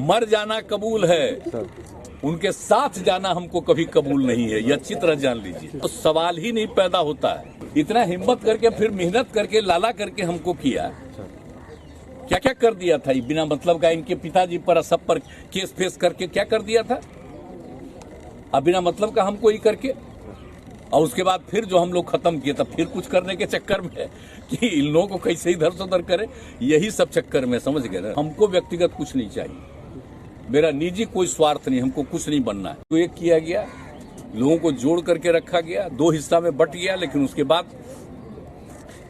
मर जाना कबूल है, उनके साथ जाना हमको कभी कबूल नहीं है। ये अच्छी तरह जान लीजिए। तो सवाल ही नहीं पैदा होता है। इतना हिम्मत करके फिर मेहनत करके लाला करके हमको किया, क्या क्या कर दिया था। बिना मतलब का इनके पिताजी पर सब पर केस फेस करके क्या कर दिया था। अब बिना मतलब का हमको ही करके, और उसके बाद फिर जो हम लोग खत्म किए, तब फिर कुछ करने के चक्कर में कि इन लोगों को कैसे इधर से उधर करे, यही सब चक्कर में, समझ गए ना। हमको व्यक्तिगत कुछ नहीं चाहिए, मेरा निजी कोई स्वार्थ नहीं, हमको कुछ नहीं बनना है। तो एक किया गया, लोगों को जोड़ करके रखा गया, दो हिस्सा में बट गया, लेकिन उसके बाद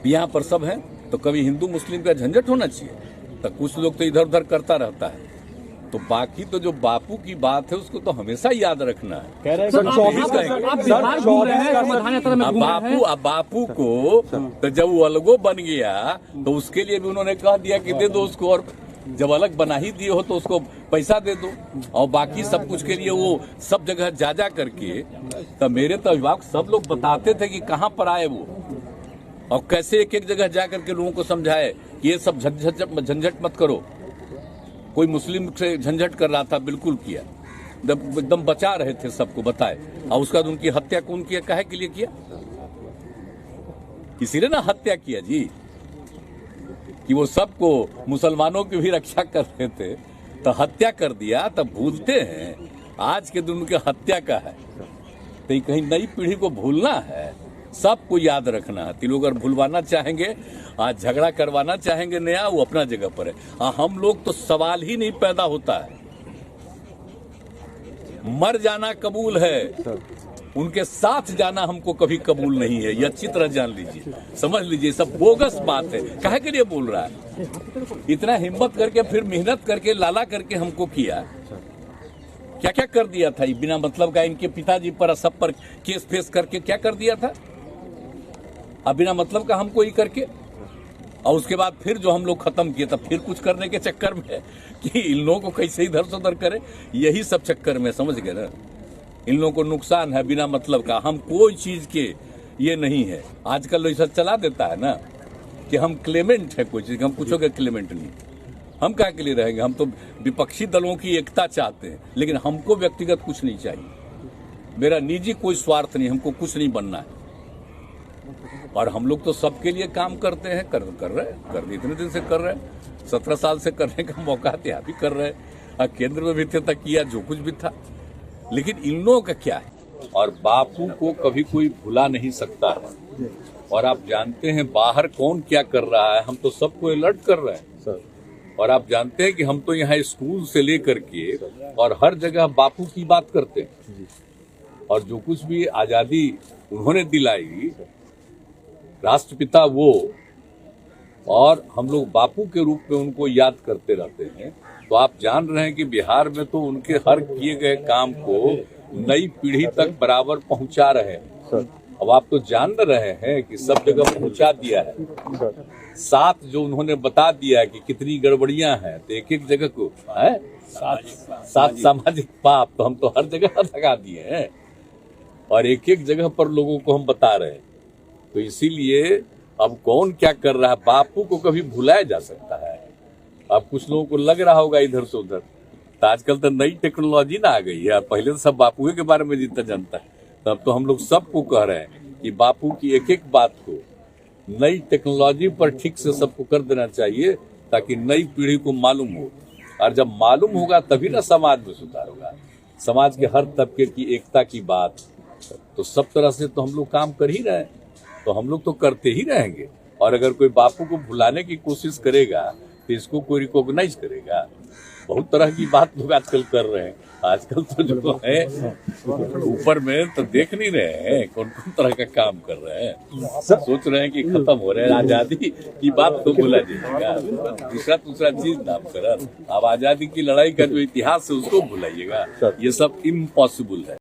यहाँ पर सब है। तो कभी हिंदू मुस्लिम का झंझट होना चाहिए, तो कुछ लोग तो इधर उधर करता रहता है। तो बाकी तो जो बापू की बात है उसको तो हमेशा याद रखना है। कह रहे हैं बापू को तो जब वो अलगो बन गया तो उसके लिए भी उन्होंने कह दिया कि दे दो उसको, और जब अलग बना ही दिए हो तो उसको पैसा दे दो, और बाकी सब कुछ के लिए वो सब जगह जा करके। तो मेरे तो अभिभावक सब लोग बताते थे कि कहाँ पर आए वो, और कैसे एक एक जगह जा करके लोगों को समझाए कि ये सब झंझट मत करो। कोई मुस्लिम से झंझट कर रहा था, बिल्कुल किया, एकदम बचा रहे थे, सबको बताए। और उसके बाद उनकी हत्या कौन किया, काहे के लिए किया, किसी ने ना हत्या किया जी, कि वो सबको मुसलमानों की भी रक्षा कर रहे थे, तो हत्या कर दिया। तब भूलते हैं आज के दिन उनके हत्या का है, तो कहीं नई पीढ़ी को भूलना है, सबको याद रखना है। ती लोग अगर भूलवाना चाहेंगे, आज झगड़ा करवाना चाहेंगे नया, वो अपना जगह पर है। हम लोग तो सवाल ही नहीं पैदा होता है। मर जाना कबूल है, उनके साथ जाना हमको कभी कबूल नहीं है। ये अच्छी तरह जान लीजिए, समझ लीजिए, सब बोगस बात है। काहे के लिए बोल रहा है। इतना हिम्मत करके फिर मेहनत करके लाला करके हमको किया, क्या क्या कर दिया था। बिना मतलब का इनके पिताजी पर सब पर केस फेस करके क्या कर दिया था। अब बिना मतलब का हमको ही करके, और उसके बाद फिर जो हम लोग खत्म किए, तब फिर कुछ करने के चक्कर में कि इन लोगों को कैसे इधर से उधर करे, यही सब चक्कर में, समझ गए ना। इन लोगों को नुकसान है बिना मतलब का। हम कोई चीज के ये नहीं है। आजकल ऐसा चला देता है ना कि हम क्लेमेंट है कोई चीज, हम कुछ के क्लेमेंट नहीं। हम क्या के लिए रहेंगे। हम तो विपक्षी दलों की एकता चाहते हैं, लेकिन हमको व्यक्तिगत कुछ नहीं चाहिए, मेरा निजी कोई स्वार्थ नहीं, हमको कुछ नहीं बनना है। और हम लोग तो सबके लिए काम करते हैं, कर रहे इतने दिन से कर रहे हैं, 17 साल से करने का मौका थे, अभी कर रहे हैं। केंद्र में भी थे तक किया जो कुछ भी था, लेकिन इन लोगों का क्या है। और बापू को कभी कोई भुला नहीं सकता है। और आप जानते हैं बाहर कौन क्या कर रहा है, हम तो सबको अलर्ट कर रहे हैं सर। और आप जानते हैं कि हम तो यहाँ स्कूल से लेकर के और हर जगह बापू की बात करते हैं। और जो कुछ भी आजादी उन्होंने दिलाई, राष्ट्रपिता वो, और हम लोग बापू के रूप में उनको याद करते रहते हैं। तो आप जान रहे हैं कि बिहार में तो उनके हर किए गए काम को नई पीढ़ी तक बराबर पहुंचा रहे हैं। अब आप तो जान रहे हैं कि सब जगह पहुंचा दिया है। साथ जो उन्होंने बता दिया है कि कितनी गड़बड़ियां हैं, तो एक एक जगह को है साथ सामाजिक पाप तो हम तो हर जगह लगा दिए हैं, और एक एक जगह पर लोगों को हम बता रहे हैं। तो इसीलिए अब कौन क्या कर रहा है, बापू को कभी भुलाया जा सकता है। अब कुछ लोगों को लग रहा होगा इधर से उधर, तो आजकल तो नई टेक्नोलॉजी ना आ गई है। पहले तो सब बापू के बारे में जितना जानता है, तब तो हम लोग सबको कह रहे हैं कि बापू की एक एक बात को नई टेक्नोलॉजी पर ठीक से सबको कर देना चाहिए, ताकि नई पीढ़ी को मालूम हो। और जब मालूम होगा तभी ना समाज में सुधार होगा। समाज के हर तबके की एकता की बात, तो सब तरह से तो हम लोग काम कर ही रहे हैं, तो हम लोग तो करते ही रहेंगे। और अगर कोई बापू को भुलाने की कोशिश करेगा तो इसको कोई रिकॉग्नाइज करेगा। बहुत तरह की बात लोग आजकल कर रहे हैं। आजकल तो जो है ऊपर में तो देख नहीं रहे हैं कौन कौन तरह का काम कर रहे हैं। सोच रहे हैं कि खत्म हो रहे हैं, आजादी की बात तो भुला जाइएगा, दूसरा चीज नाम कर। अब आजादी की लड़ाई का जो इतिहास है उसको भुलाइएगा, ये सब इम्पॉसिबल है।